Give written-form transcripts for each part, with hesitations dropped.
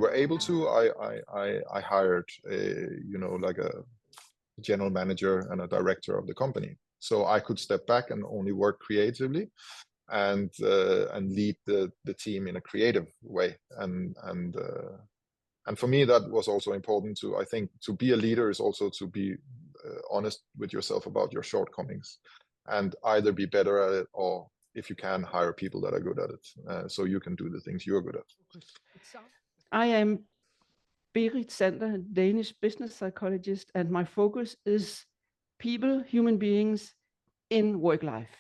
were able to, I hired like a general manager and a director of the company, so I could step back and only work creatively and lead the team in a creative way. And for me, that was also important. I think to be a leader is also to be honest with yourself about your shortcomings, and either be better at it, or if you can, hire people that are good at it, so you can do the things you're good at. I am Berit Sander, Danish business psychologist, and my focus is people, human beings in work life.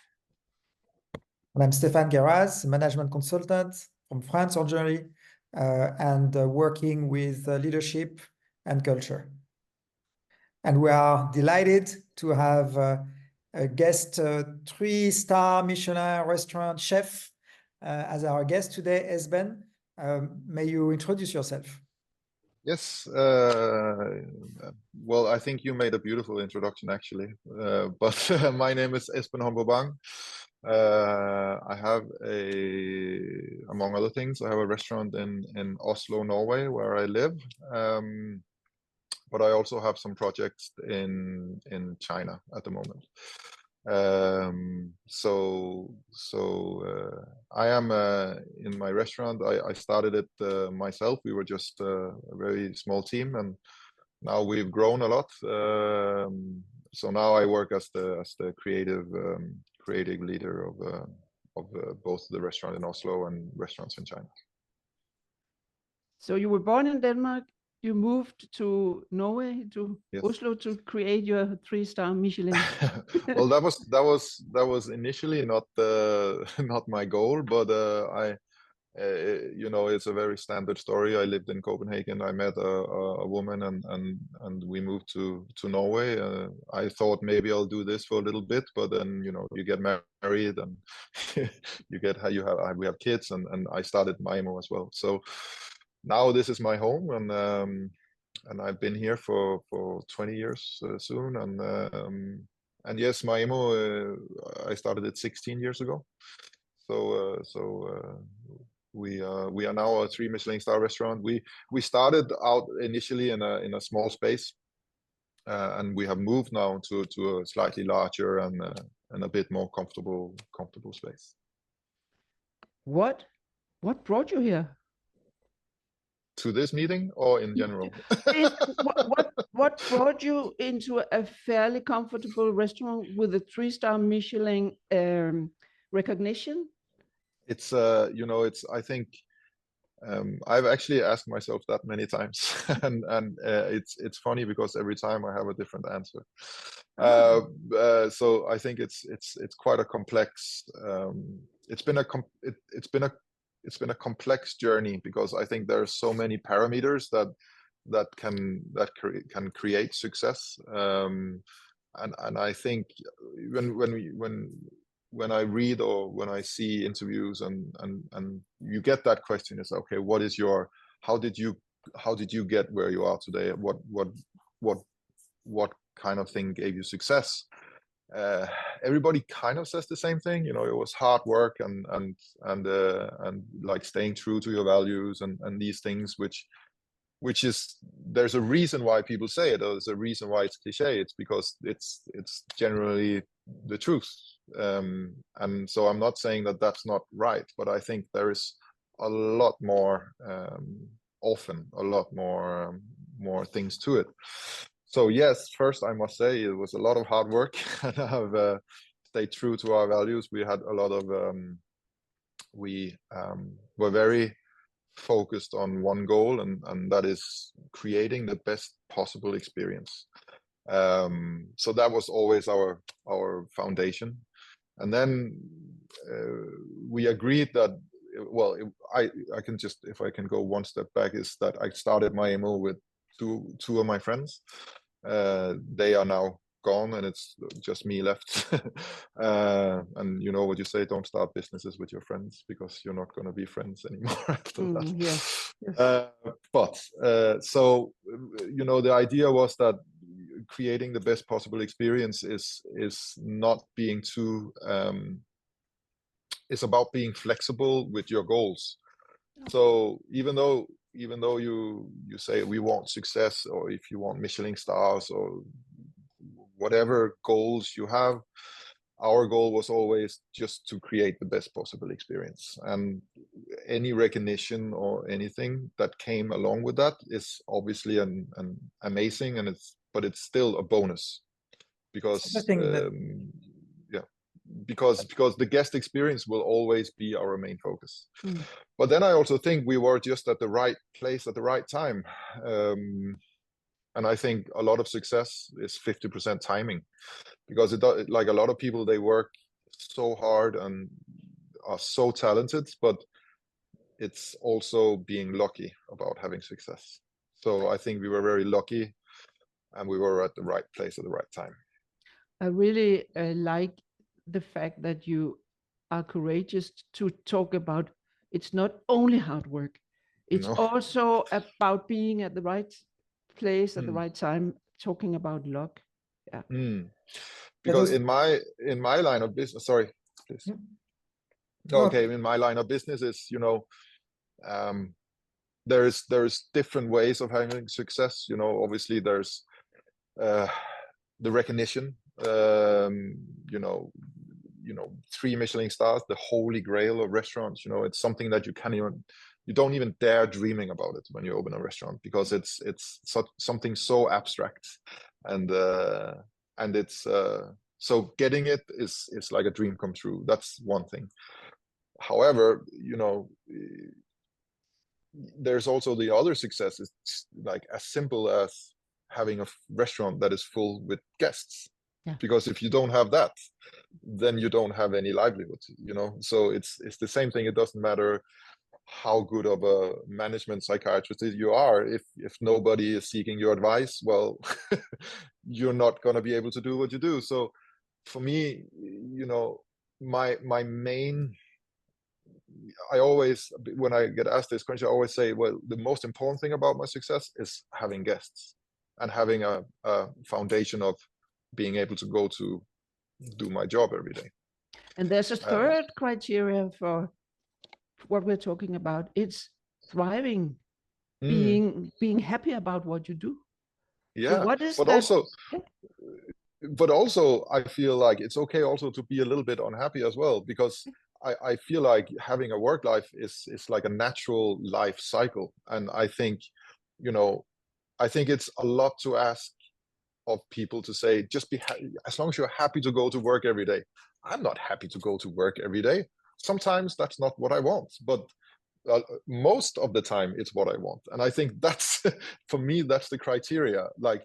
And I'm Stephane Guerraz, management consultant from France originally, and working with leadership and culture. And we are delighted to have a guest 3-star Michelin restaurant chef as our guest today, Esben. May you introduce yourself? Yes, well, I think you made a beautiful introduction, actually. But my name is Esben Holmboe Bang. I have among other things, I have a restaurant in Oslo, Norway, where I live. But I also have some projects in China at the moment. I am in my restaurant. I started it myself. We were just a very small team, and now we've grown a lot. So now I work as the creative leader of both the restaurant in Oslo and restaurants in China. So you were born in Denmark. You moved to Norway, to Yes. Oslo, to create your 3-star Michelin. Well, that was initially not my goal, but it's a very standard story. I lived in Copenhagen. I met a woman, and we moved to Norway. I thought maybe I'll do this for a little bit, but then you get married and we have kids, and I started Maaemo as well. So now this is my home, and I've been here for 20 years soon. And yes, Maaemo, I started it 16 years ago. So we are now a 3 Michelin star restaurant. We started out initially in a small space, and we have moved now to a slightly larger and a bit more comfortable space. What brought you here? To this meeting, or in general? What brought you into a fairly comfortable restaurant with a 3-star Michelin recognition? It's I think I've actually asked myself that many times, and it's funny because every time I have a different answer. So I think it's quite a complex. It's been a complex journey, because I think there are so many parameters that can create success. And I think when I read or when I see interviews and you get that question, is okay, how did you get where you are today? What kind of thing gave you success? Everybody kind of says the same thing. It was hard work and like staying true to your values and these things, which is, there's a reason why people say it, or there's a reason why it's cliche. It's because it's generally the truth. And so I'm not saying that that's not right, but I think there is a lot more, often a lot more things to it. So yes, first I must say it was a lot of hard work, and I have stayed true to our values. We had a lot of, we were very focused on one goal, and that is creating the best possible experience. So that was always our foundation. And then we agreed that, well, I can just, if I can go one step back, is that I started Maaemo with two of my friends. They are now gone, and it's just me left. And you know what you say, don't start businesses with your friends, because you're not going to be friends anymore after that. Yes. So the idea was that creating the best possible experience is not being too it's about being flexible with your goals. So even though even though you say we want success, or if you want Michelin stars or whatever goals you have, our goal was always just to create the best possible experience. And any recognition or anything that came along with that is obviously an amazing, and but it's still a bonus, because because the guest experience will always be our main focus. But then I also think we were just at the right place at the right time, and I think a lot of success is 50% timing, because like a lot of people, they work so hard and are so talented, but it's also being lucky about having success. So I think we were very lucky, and we were at the right place at the right time. I really like the fact that you are courageous to talk about it's not only hard work, it's also about being at the right place at the right time, talking about luck. Because in my line of business, sorry, please. Okay, in my line of business is, there's different ways of having success. Obviously there's the recognition, 3 Michelin stars, the holy grail of restaurants. It's something that you don't even dare dreaming about it when you open a restaurant, because it's something so abstract, and it's so getting it is like a dream come true. That's one thing. However, there's also the other success. It's like as simple as having a restaurant that is full with guests. Because if you don't have that, then you don't have any livelihood, so it's the same thing. It doesn't matter how good of a management psychiatrist you are, if nobody is seeking your advice, well, you're not going to be able to do what you do. So for me, my main, I always, when I get asked this question, I always say, well, the most important thing about my success is having guests and having a foundation of being able to go to do my job every day. And there's a third criteria for what we're talking about. It's thriving, being happy about what you do. Yeah, so what is but that? also I feel like it's okay also to be a little bit unhappy as well, because I feel like having a work life is like a natural life cycle. And I think it's a lot to ask of people to say, just be as long as you're happy to go to work every day. I'm not happy to go to work every day. Sometimes that's not what I want, but most of the time it's what I want. And I think that's, for me, that's the criteria. Like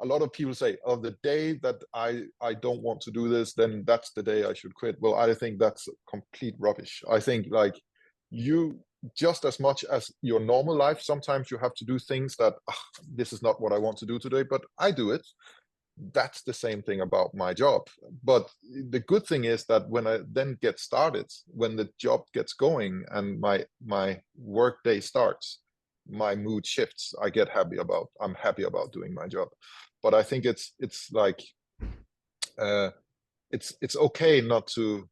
a lot of people say, oh, the day that I don't want to do this, then that's the day I should quit. Well, I think that's complete rubbish. I think like you, just as much as your normal life, sometimes you have to do things that this is not what I want to do today, but I do it. That's the same thing about my job. But the good thing is that when I then get started, when the job gets going and my work day starts, my mood shifts. I'm happy about doing my job. But I think it's like it's okay not to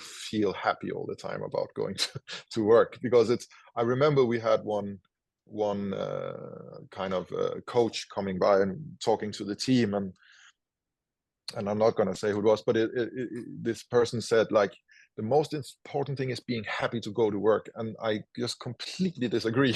feel happy all the time about going to work, because I remember we had one kind of coach coming by and talking to the team, and I'm not going to say who it was, but this person said, like, the most important thing is being happy to go to work. And I just completely disagree.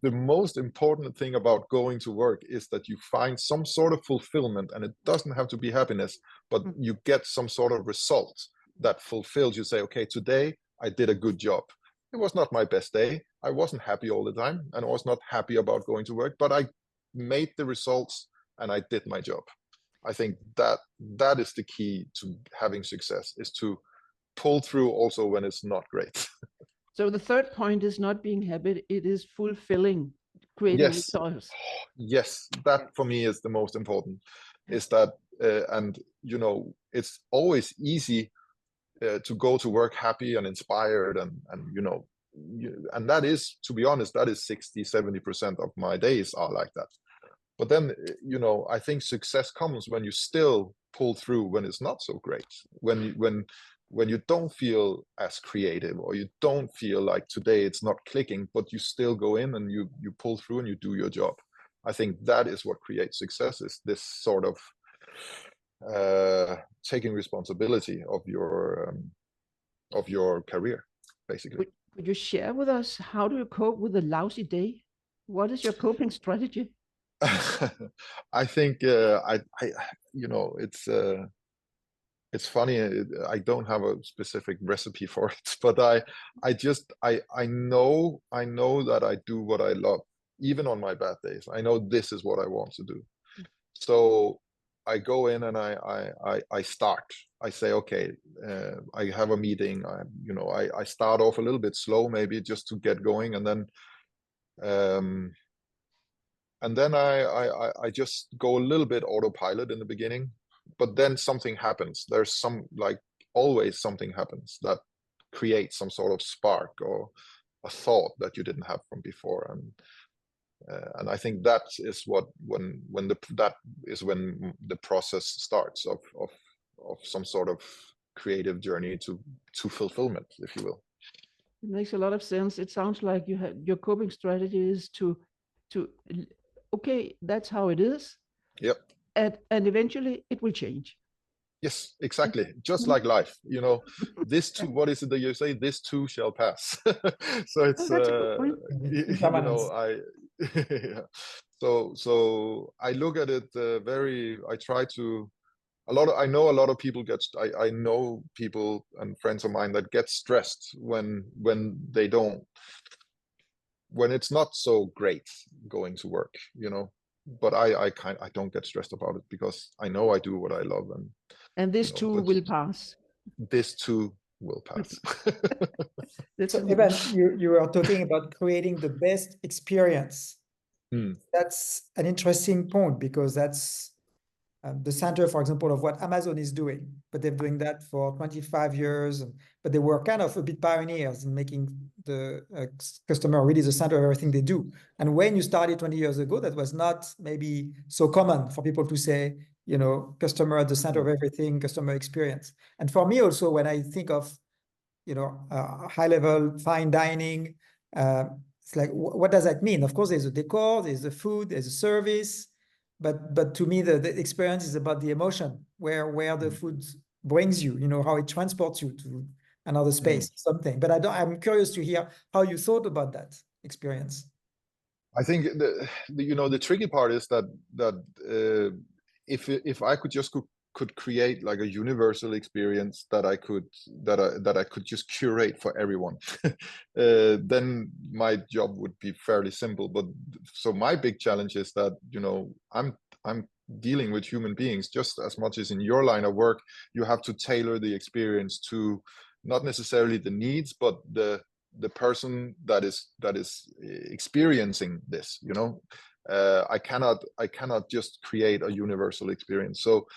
The most important thing about going to work is that you find some sort of fulfillment, and it doesn't have to be happiness, but you get some sort of result that fulfills you. Say, okay, today I did a good job. It was not my best day. I wasn't happy all the time, and I was not happy about going to work, but I made the results and I did my job. I think that is the key to having success, is to pull through also when it's not great. So the third point is not being happy, it is fulfilling, creating results. Yes, that for me is the most important, is that, and it's always easy to go to work happy and inspired, and and that is, to be honest, that is 60-70% of my days are like that. But then, I think success comes when you still pull through when it's not so great, when when you don't feel as creative, or you don't feel like today it's not clicking, but you still go in and you pull through and you do your job. I think that is what creates success, is this sort of taking responsibility of your career, basically. Could you share with us, how do you cope with a lousy day? What is your coping strategy? I think it's funny. I don't have a specific recipe for it, but I know that I do what I love, even on my bad days. I know this is what I want to do. So I go in and I start. I say, okay, I have a meeting. I start off a little bit slow, maybe just to get going, and then I just go a little bit autopilot in the beginning. But then something happens. There's always something happens that creates some sort of spark or a thought that you didn't have from before. And I think that is when the process starts of some sort of creative journey to fulfillment, if you will. It makes a lot of sense. It sounds like your coping strategy is to okay, that's how it is. Yep. And eventually it will change. Yes, exactly. Just like life, this too, what is it that you say? This too shall pass. So it's, that's a good point. yeah. So I look at it I try to, I know a lot of people I know people and friends of mine that get stressed when it's not so great going to work, but I don't get stressed about it, because I know I do what I love, and this too will pass. This too will pass. So Esben, you are talking about creating the best experience. That's an interesting point, because that's the center, for example, of what Amazon is doing. But they're doing that for 25 years. But they were kind of a bit pioneers in making the customer really the center of everything they do. And when you started 20 years ago, that was not maybe so common for people to say, customer at the center of everything, customer experience. And for me also, when I think of, high level fine dining, it's like, what does that mean? Of course, there's a decor, there's the food, there's a service. But to me, the experience is about the emotion, where the food brings you, how it transports you to another space, something. But I'm curious to hear how you thought about that experience. I think the tricky part is that if I could create like a universal experience that I could just curate for everyone, then my job would be fairly simple. But so my big challenge is that I'm dealing with human beings just as much as in your line of work. You have to tailor the experience to not necessarily the needs, but the person that is experiencing this. I cannot just create a universal experience. So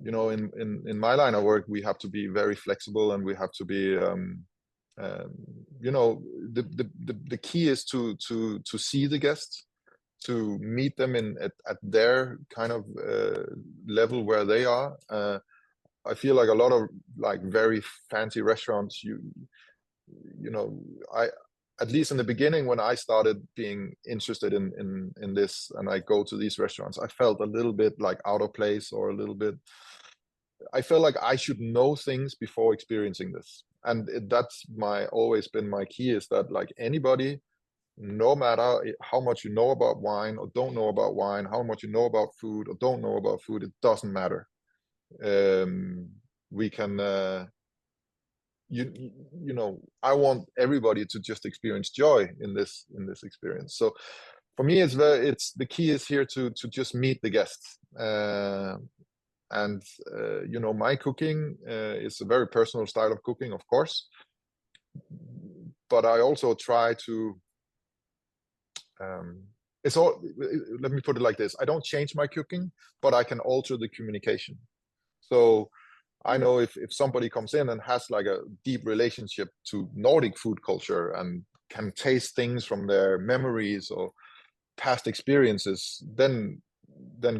in my line of work, we have to be very flexible, and we have to be the key is to see the guests, to meet them at their kind of level where they are. I feel like a lot of very fancy restaurants, at least in the beginning, when I started being interested in this, and I go to these restaurants, I felt a little bit like out of place, or I felt like I should know things before experiencing this. And that's always been my key, is that anybody, no matter how much you know about wine or don't know about wine, how much you know about food or don't know about food, it doesn't matter. We can I want everybody to just experience joy in this experience. So for me, it's the key is here to just meet the guests. And my cooking is a very personal style of cooking, of course, but I also try to let me put it like this: I don't change my cooking, but I can alter the communication. So I know if somebody comes in and has a deep relationship to Nordic food culture and can taste things from their memories or past experiences, then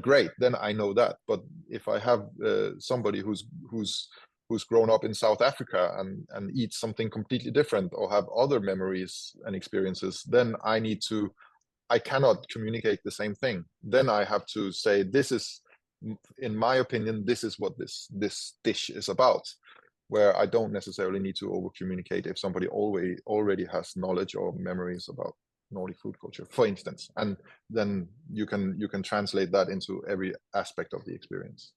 great, then I know that. But if I have somebody who's who's grown up in South Africa and eats something completely different, or have other memories and experiences, then I cannot communicate the same thing. Then I have to say, this is, in my opinion, this is what this dish is about, where I don't necessarily need to over communicate if somebody already has knowledge or memories about Nordic food culture, for instance, and then you can translate that into every aspect of the experience.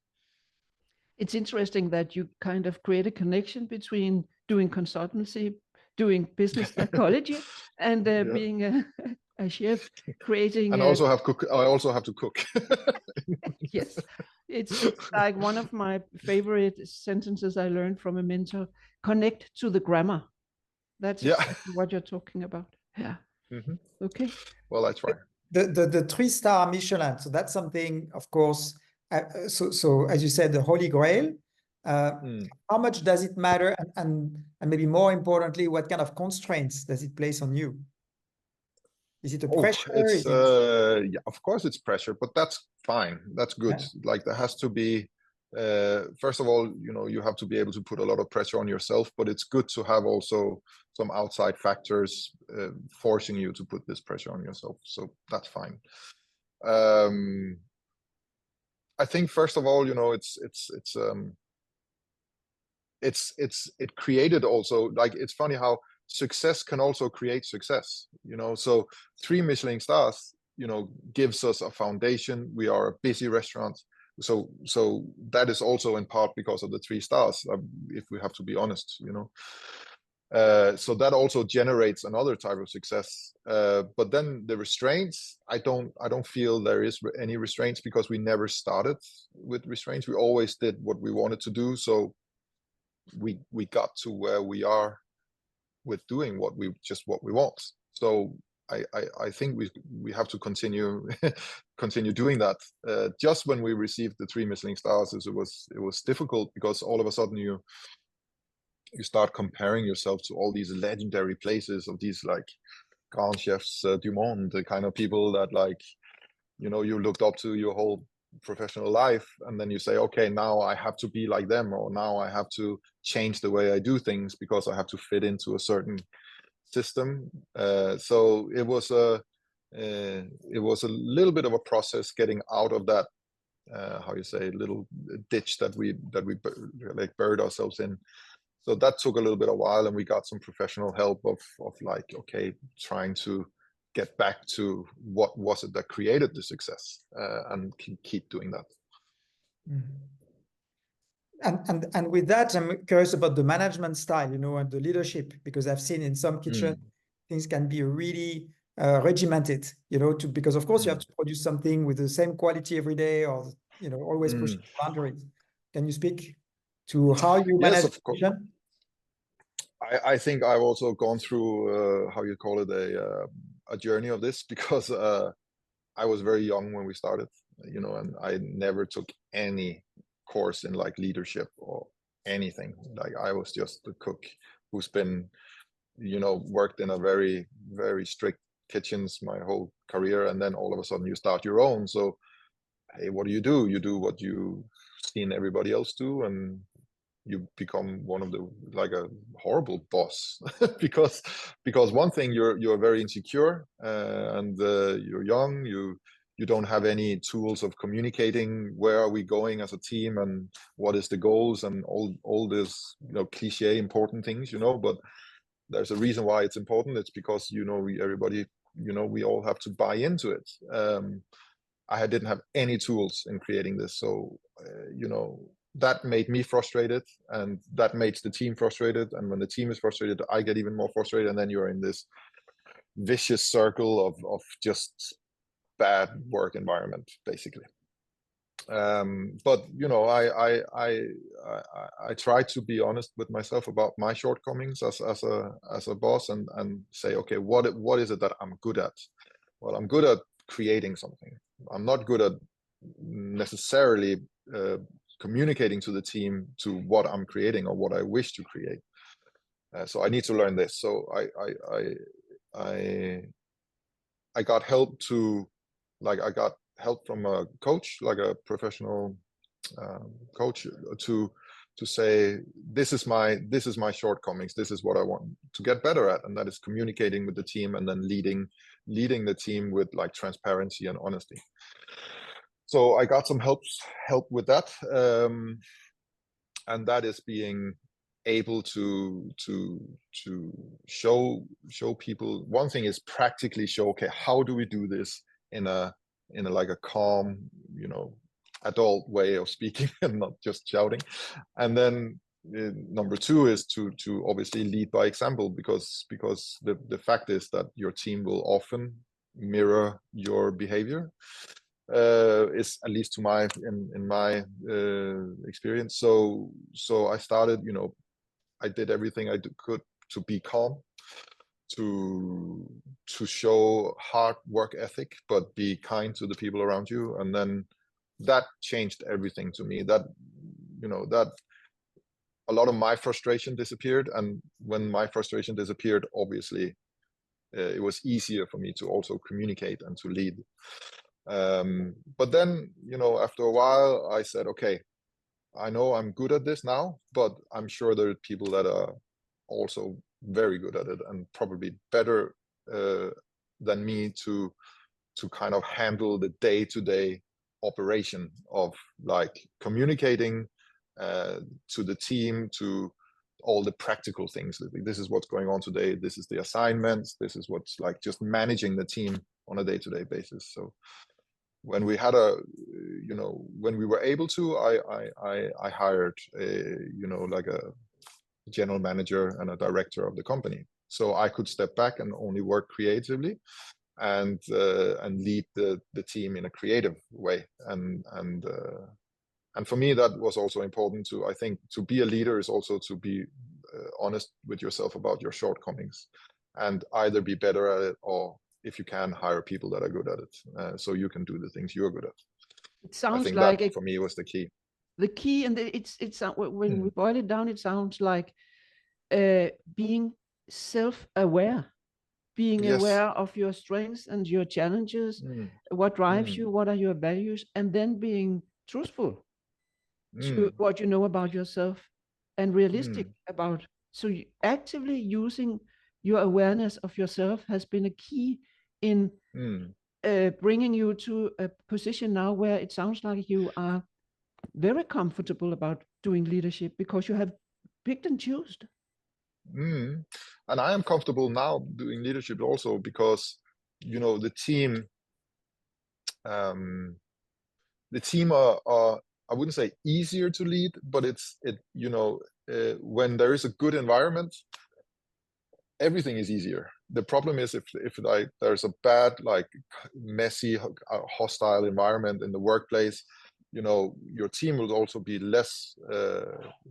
It's interesting that you kind of create a connection between doing consultancy, doing business psychology, and being a chef, creating. And I also have to cook. Yes, it's like one of my favorite sentences I learned from a mentor: connect to the grammar. That's exactly what you're talking about. Yeah. Mm-hmm. Okay. Well, I try. The 3-star Michelin. So that's something, of course. So as you said, the Holy Grail. How much does it matter, and maybe more importantly, what kind of constraints does it place on you? Is it a pressure? Yeah, of course it's pressure, but that's fine. That's good. Yeah. Like there has to be, first of all, you have to be able to put a lot of pressure on yourself, but it's good to have also some outside factors forcing you to put this pressure on yourself. So that's fine. I think first of all, it created also, like, it's funny how success can also create success, so 3 Michelin stars, gives us a foundation. We are a busy restaurant. So that is also in part because of the 3 stars, if we have to be honest, so that also generates another type of success. But then the restraints, I don't feel there is any restraints, because we never started with restraints. We always did what we wanted to do. So we got to where we are with doing what we want. So I think we have to continue doing that. Just when we received the 3 Michelin stars, it was difficult, because all of a sudden you start comparing yourself to all these legendary places of these like grand chefs du monde, the kind of people that, like, you looked up to your whole professional life, and then you say, okay, now I have to be like them, or now I have to change the way I do things because I have to fit into a certain system. So it was a little bit of a process getting out of that, how you say, little ditch that we like buried ourselves in. So that took a little bit of while, and we got some professional help of like, okay, trying to get back to what was it that created the success, and keep doing that. And with that, I'm curious about the management style, and the leadership, because I've seen in some kitchens things can be really regimented, because of course you have to produce something with the same quality every day, or always pushing boundaries. Can you speak to how you manage? Yes, of course. I think I've also gone through how you call it, a journey of this, because I was very young when we started, and I never took any course in like leadership or anything. Like, I was just the cook who's been, worked in a very, very strict kitchens my whole career, and then all of a sudden you start your own. So, hey, what do? You do what you've seen everybody else do, and you become one of the, like, a horrible boss because one thing, you're very insecure, and you're young, you don't have any tools of communicating where are we going as a team, and what is the goals, and all this cliche important things, but there's a reason why it's important. It's because everybody, we all have to buy into it. I didn't have any tools in creating this, so that made me frustrated, and that makes the team frustrated, and when the team is frustrated, I get even more frustrated, and then you're in this vicious circle of just bad work environment, basically. But I try to be honest with myself about my shortcomings as a boss, and say, okay, what is it that I'm good at? Well, I'm good at creating something. I'm not good at necessarily communicating to the team to what I'm creating or what I wish to create. So I need to learn this. So I got help I got help from a coach, like a professional coach, to say, this is my shortcomings, this is what I want to get better at, and that is communicating with the team, and then leading the team with like transparency and honesty. So I got some help with that, and that is being able to show people. One thing is practically show, okay, how do we do this in a like a calm, you know, adult way of speaking and not just shouting. And then number two is to obviously lead by example, because the fact is that your team will often mirror your behavior, is at least to my in my experience. So I started, you know, I did everything I could to be calm, to show hard work ethic, but be kind to the people around you. And then that changed everything to me. That, you know, that a lot of my frustration disappeared. And when my frustration disappeared, obviously it was easier for me to also communicate and to lead. But then, you know, after a while I said, okay, I know I'm good at this now, but I'm sure there are people that are also very good at it and probably better than me to kind of handle the day-to-day operation of like communicating to the team, to all the practical things. This is what's going on today, this is the assignments, this is what's like just managing the team on a day-to-day basis. So when we had you know, when we were able to, I hired you know, like a general manager and a director of the company, so I could step back and only work creatively and lead the team in a creative way. And for me, that was also important to, I think, to be a leader is also to be honest with yourself about your shortcomings, and either be better at it, or if you can, hire people that are good at it, so you can do the things you're good at. It sounds I think like that for me was the key. The key, and it's when we boil it down, it sounds like being self-aware, being Yes. aware of your strengths and your challenges, what drives you, what are your values, and then being truthful to what you know about yourself and realistic about. So actively using your awareness of yourself has been a key in bringing you to a position now where it sounds like you are very comfortable about doing leadership, because you have picked and chosen. And I am comfortable now doing leadership also because, you know, the team are I wouldn't say easier to lead, but you know, when there is a good environment, everything is easier. The problem is if like there's a bad, like messy, hostile environment in the workplace, you know, your team will also be less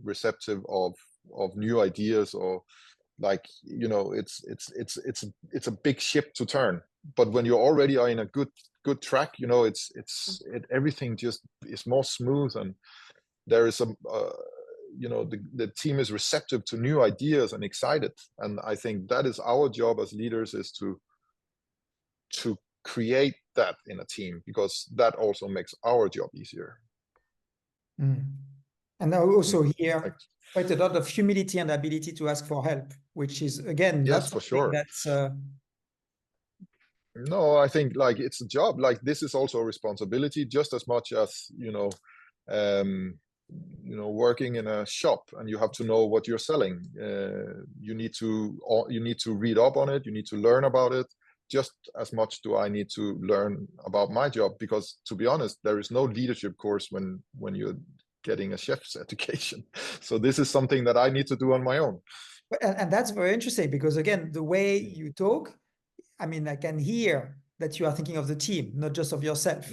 receptive of new ideas, or like, you know, it's a big ship to turn. But when you already are in a good track, you know, everything just is more smooth, and there is you know, the team is receptive to new ideas and excited. And I think that is our job as leaders, is to create that in a team, because that also makes our job easier. And also here, quite a lot of humility and ability to ask for help, which is, again, yes, not for sure. That's no, I think like it's a job. Like this is also a responsibility, just as much as, you know, working in a shop, and you have to know what you're selling. You need to read up on it. You need to learn about it. Just as much do I need to learn about my job, because to be honest, there is no leadership course when you're getting a chef's education. So this is something that I need to do on my own. And that's very interesting, because again, the way you talk, I mean, I can hear that you are thinking of the team, not just of yourself.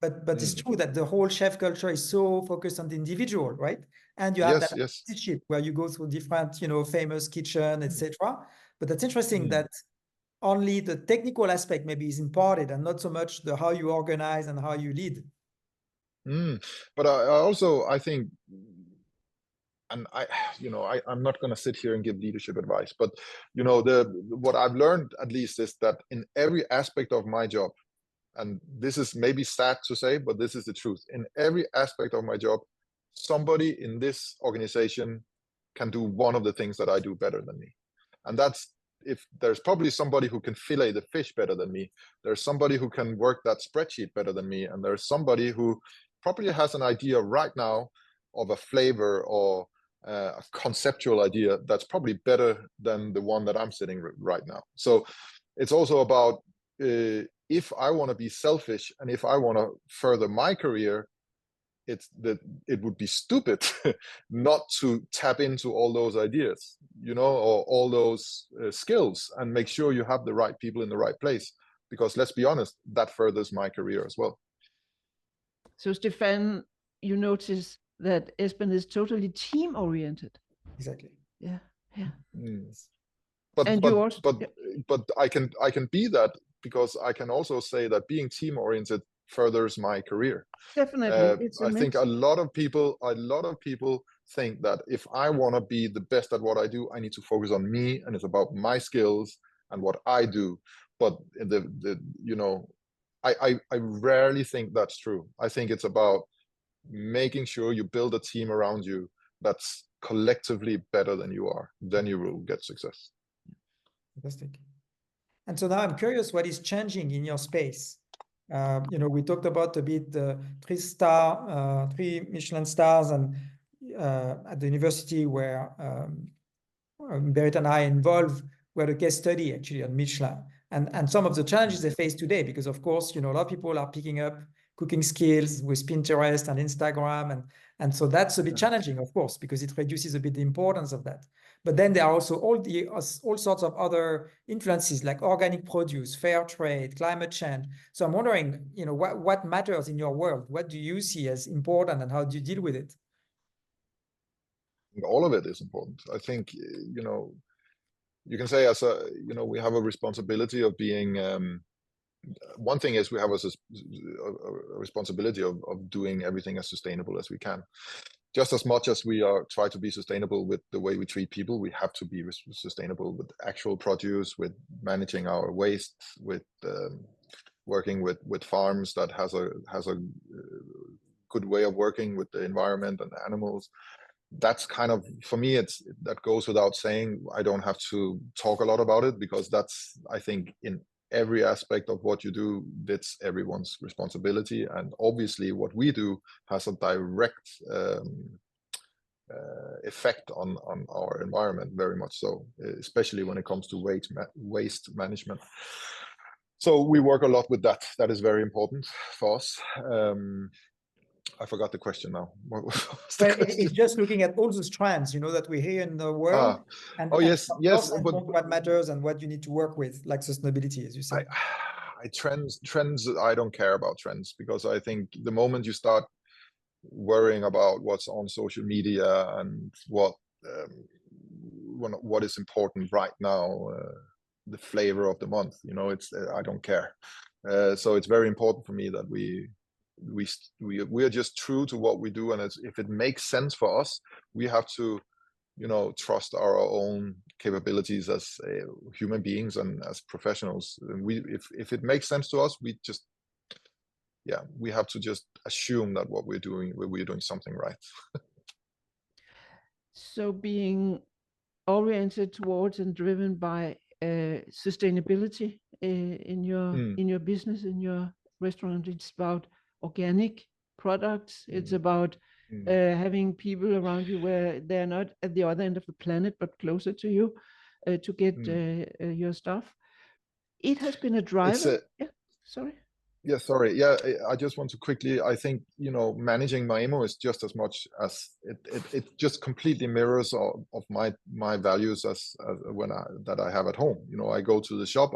But it's true that the whole chef culture is so focused on the individual, right? And you have that apprenticeship where you go through different, you know, famous kitchen, etc. But that's interesting that only the technical aspect maybe is imparted, and not so much the how you organize and how you lead. But I think, and I'm not going to sit here and give leadership advice, but you know, what I've learned at least is that in every aspect of my job, and this is maybe sad to say, but this is the truth, in every aspect of my job, somebody in this organization can do one of the things that I do better than me. And that's, if there's probably somebody who can fillet the fish better than me, there's somebody who can work that spreadsheet better than me, and there's somebody who probably has an idea right now of a flavor or a conceptual idea that's probably better than the one that I'm sitting right now. So it's also about if I want to be selfish and if I want to further my career, it would be stupid not to tap into all those ideas, you know, or all those skills, and make sure you have the right people in the right place, because let's be honest, that furthers my career as well. So Stephane, you notice that Esben is totally team oriented. Exactly. Yeah, yeah. But and you also, but I can be that, because I can also say that being team oriented furthers my career. Definitely. It's I think a lot of people think that if I want to be the best at what I do, I need to focus on me, and it's about my skills and what I do. But you know, I rarely think that's true. I think it's about making sure you build a team around you that's collectively better than you are. Then you will get success. Fantastic. And so now I'm curious, what is changing in your space? You know, we talked about a bit the 3 Michelin stars, and at the university where Berit and I involved, we had a case study actually on Michelin, and some of the challenges they face today, because of course, you know, a lot of people are picking up cooking skills with Pinterest and Instagram, and so that's a bit challenging, of course, because it reduces a bit the importance of that. But then there are also all sorts of other influences like organic produce, fair trade, climate change. So I'm wondering, you know, what matters in your world? What do you see as important, and how do you deal with it? All of it is important. I think, you know, you can say as a, you know, we have a responsibility of being, one thing is we have a responsibility of doing everything as sustainable as we can. Just as much as we try to be sustainable with the way we treat people, we have to be sustainable with actual produce, with managing our waste, with working with farms that has a good way of working with the environment and the animals. That's kind of, for me, that goes without saying. I don't have to talk a lot about it, because that's, I think, in every aspect of what you do, that's everyone's responsibility. And obviously what we do has a direct effect on our environment, very much so, especially when it comes to waste management. So we work a lot with that. That is very important for us. I forgot the question now. What was the question? It's just looking at all those trends, you know, that we hear in the world. Yes. But what matters and what you need to work with, like sustainability, as you say. Trends. I don't care about trends, because I think the moment you start worrying about what's on social media and what is important right now, the flavor of the month, you know, I don't care. So it's very important for me that we are just true to what we do, and if it makes sense for us, we have to, you know, trust our own capabilities as human beings and as professionals. And if it makes sense to us, we have to just assume that what we're doing something right. So being oriented towards and driven by sustainability in your business, in your restaurant, it's about organic products. It's about having people around you where they're not at the other end of the planet, but closer to you to get your stuff. It has been a driver. I just want to quickly, I think, you know, managing Maaemo is just as much as it just completely mirrors of my values as that I have at home. You know, I go to the shop,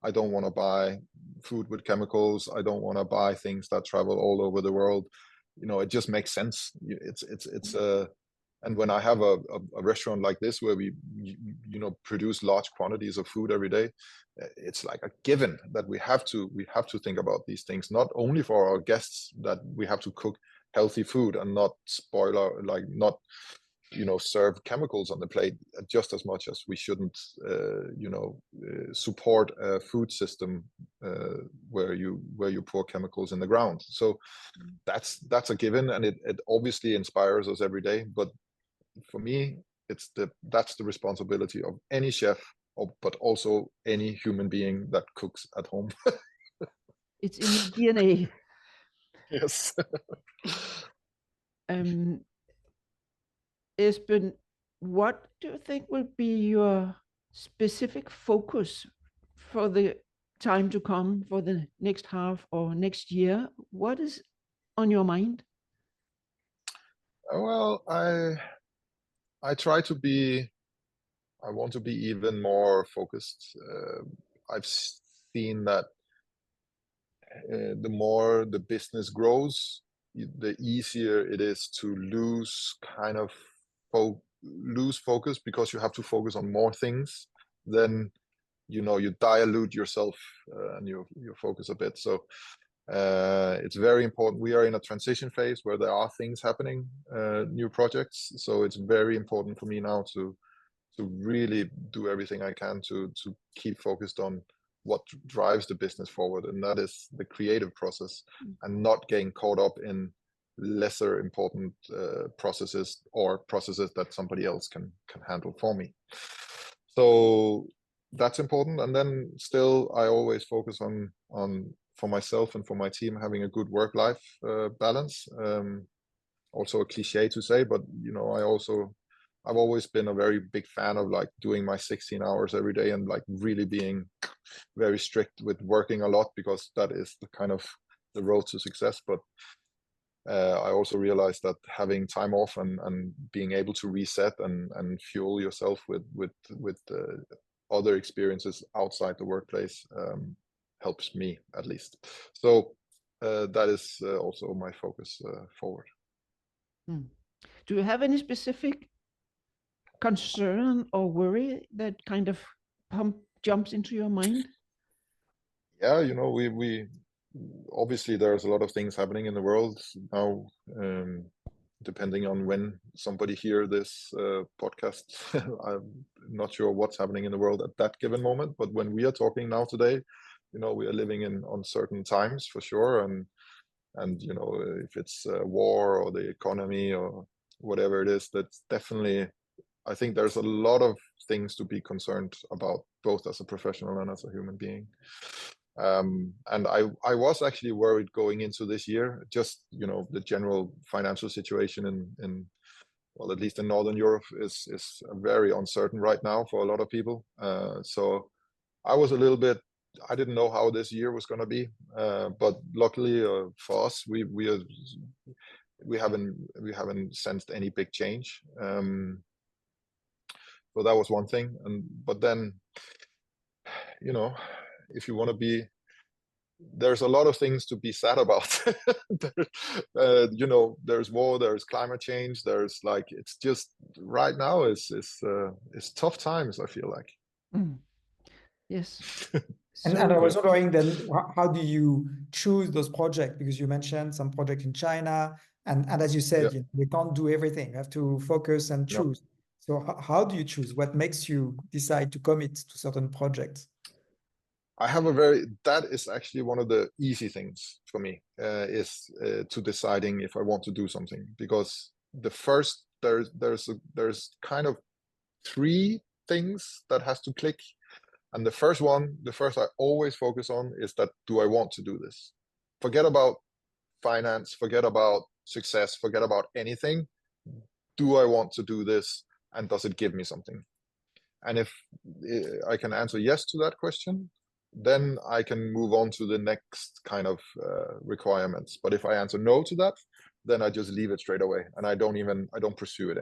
I don't want to buy food with chemicals. I don't want to buy things that travel all over the world. You know, it just makes sense. And when I have a restaurant like this, where we, you know, produce large quantities of food every day, it's like a given that we have to think about these things, not only for our guests, that we have to cook healthy food and not spoil not serve chemicals on the plate just as much as we shouldn't, support a food system where you pour chemicals in the ground. So that's a given, and it obviously inspires us every day. But for me, that's the responsibility of any chef, but also any human being that cooks at home. It's in your DNA. Yes. Esben, what do you think will be your specific focus for the time to come, for the next half or next year? What is on your mind? Well, I want to be even more focused. I've seen that the more the business grows, the easier it is to lose focus, because you have to focus on more things. Then you dilute yourself and your focus a bit. So it's very important. We are in a transition phase where there are things happening, new projects. So it's very important for me now to really do everything I can to keep focused on what drives the business forward, and that is the creative process, and not getting caught up in lesser important processes, or processes that somebody else can handle for me. So that's important. And then still, I always focus on for myself and for my team having a good work-life balance. Also a cliche to say, but I've always been a very big fan of like doing my 16 hours every day, and like really being very strict with working a lot, because that is the kind of the road to success. But I also realized that having time off and being able to reset and fuel yourself with other experiences outside the workplace helps me, at least. So that is also my focus forward. Do you have any specific concern or worry that kind of jumps into your mind? Yeah, we obviously there's a lot of things happening in the world now. Depending on when somebody hear this podcast, I'm not sure what's happening in the world at that given moment. But when we are talking now today, we are living in uncertain times for sure, and if it's war or the economy or whatever it is, that's definitely, I think there's a lot of things to be concerned about, both as a professional and as a human being. And I was actually worried going into this year, just the general financial situation in well, at least in Northern Europe is very uncertain right now for a lot of people. So I was a little bit, I didn't know how this year was going to be, but luckily for us, we haven't sensed any big change. So that was one thing. But then, if you want to be, there's a lot of things to be sad about. There's war, there's climate change, there's like, it's just right now it's tough times, I feel like. Yes. And I was wondering then, how do you choose those projects? Because you mentioned some project in China, and as you said, you can't do everything. You have to focus and choose. So how do you choose? What makes you decide to commit to certain projects? I have that is actually one of the easy things for me, is to deciding if I want to do something, because there's kind of three things that has to click. And the first I always focus on is that, do I want to do this? Forget about finance, forget about success, forget about anything. Do I want to do this? And does it give me something? And if I can answer yes to that question, then I can move on to the next kind of requirements. But if I answer no to that, then I just leave it straight away, and I don't pursue it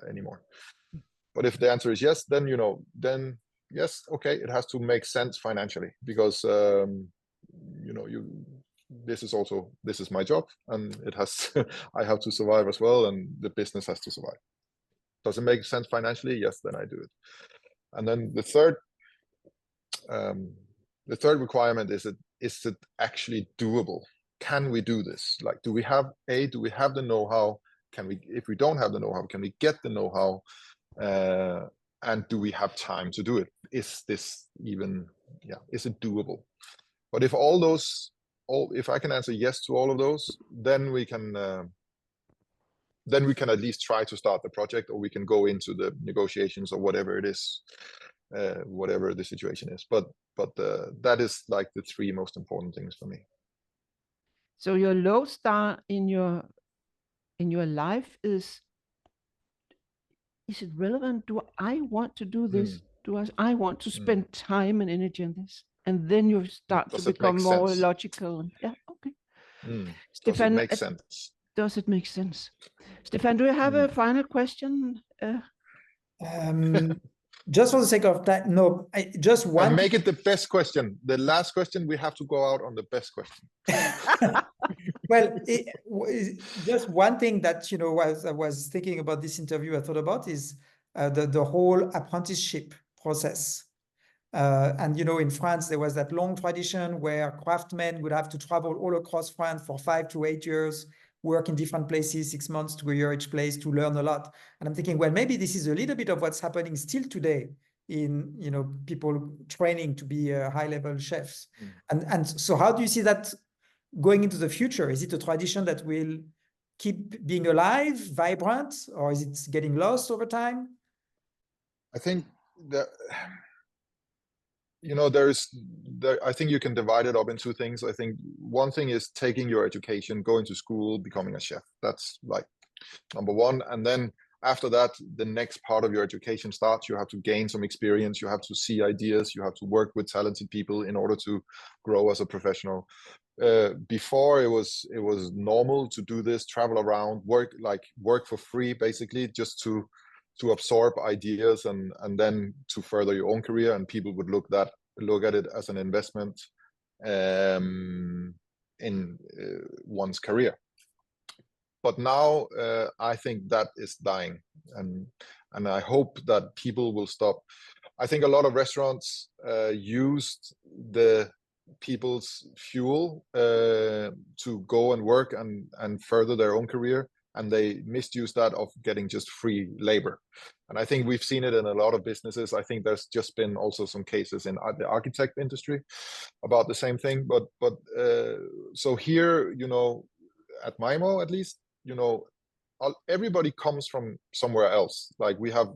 anymore. But if the answer is yes, then then yes, okay, it has to make sense financially, because this is my job, and it has I have to survive as well, and the business has to survive. Does it make sense financially? Yes, then I do it. And then the third requirement is it actually doable? Can we do this? Like, do we have the know-how? if we don't have the know-how, can we get the know-how, and do we have time to do it? Is this even, is it doable? But if if I can answer yes to all of those, then we can at least try to start the project, or we can go into the negotiations or whatever it is, whatever the situation is. But that is like the three most important things for me. So your low star in your life is it relevant? Do I want to do this? Do I want to spend time and energy on this? And then you start to become more logical. Yeah, okay. Does it make sense? Does it make sense? Stephane, do you have a final question? Just for the sake of time, no, just one. And make it the best question. The last question, we have to go out on the best question. Well, just one thing that, as I was thinking about this interview, I thought about is the whole apprenticeship process. And, in France, there was that long tradition where craftsmen would have to travel all across France for 5 to 8 years, work in different places, 6 months to a year each place to learn a lot. And I'm thinking, well, maybe this is a little bit of what's happening still today in, people training to be high-level chefs. And so how do you see that going into the future? Is it a tradition that will keep being alive, vibrant, or is it getting lost over time? I think that, I think you can divide it up in two things. I think one thing is taking your education, going to school, becoming a chef. That's like number one. And then after that, the next part of your education starts. You have to gain some experience. You have to see ideas. You have to work with talented people in order to grow as a professional. Before it was normal to do this, travel around, work for free, basically, just to absorb ideas and then to further your own career, and people would look at it as an investment in one's career. But now I think that is dying, and I hope that people will stop. I think a lot of restaurants used the people's fuel to go and work and further their own career, and they misuse that of getting just free labor. And I think we've seen it in a lot of businesses. I think there's just been also some cases in the architect industry about the same thing. But so here, at Maaemo at least, everybody comes from somewhere else. Like we have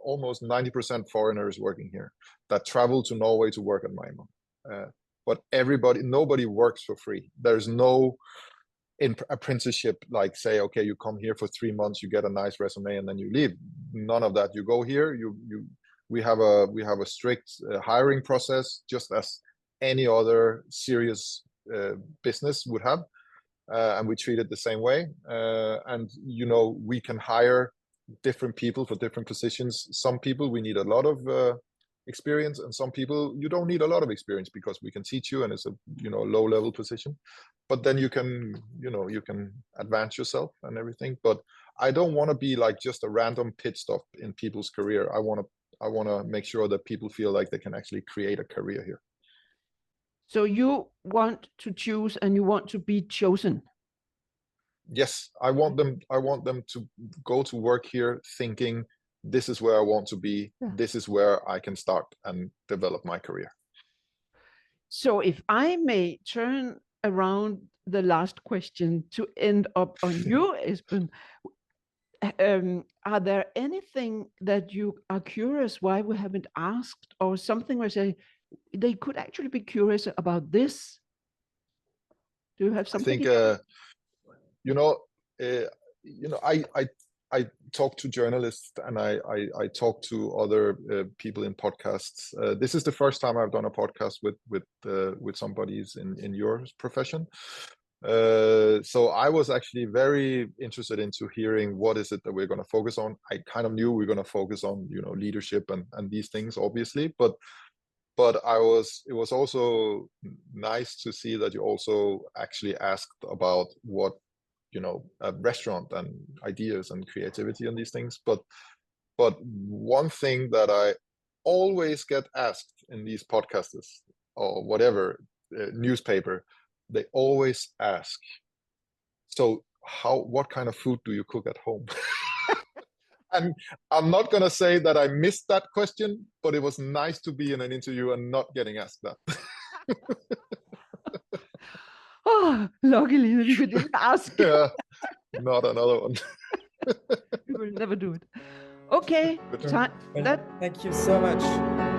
almost 90% foreigners working here that travel to Norway to work at Maaemo. But nobody works for free. There's no apprenticeship, like say, okay, you come here for 3 months, you get a nice resume, and then you leave. None of that. You go here. We have a strict hiring process, just as any other serious business would have, and we treat it the same way. And we can hire different people for different positions. Some people we need a lot of experience, and some people you don't need a lot of experience because we can teach you, and it's a low level position. But then you can advance yourself and everything. But I don't want to be like just a random pit stop in people's career. I want to make sure that people feel like they can actually create a career here. So you want to choose, and you want to be chosen. Yes, I want them to go to work here thinking, this is where I want to be. Yeah. This is where I can start and develop my career. So if I may turn around the last question to end up on you, Esben, are there anything that you are curious why we haven't asked, or something where say they could actually be curious about this? Do you have something? I think I talk to journalists, and I talk to other people in podcasts. This is the first time I've done a podcast with somebody in your profession. So I was actually very interested into hearing what is it that we're going to focus on. I kind of knew we were going to focus on leadership and these things, obviously, but it was also nice to see that you also actually asked about what a restaurant and ideas and creativity and these things. But one thing that I always get asked in these podcasts or whatever newspaper, they always ask, so what kind of food do you cook at home? And I'm not going to say that I missed that question, but it was nice to be in an interview and not getting asked that. Oh, luckily that you didn't ask. Yeah, not another one. You will never do it. Okay, Thank you so much.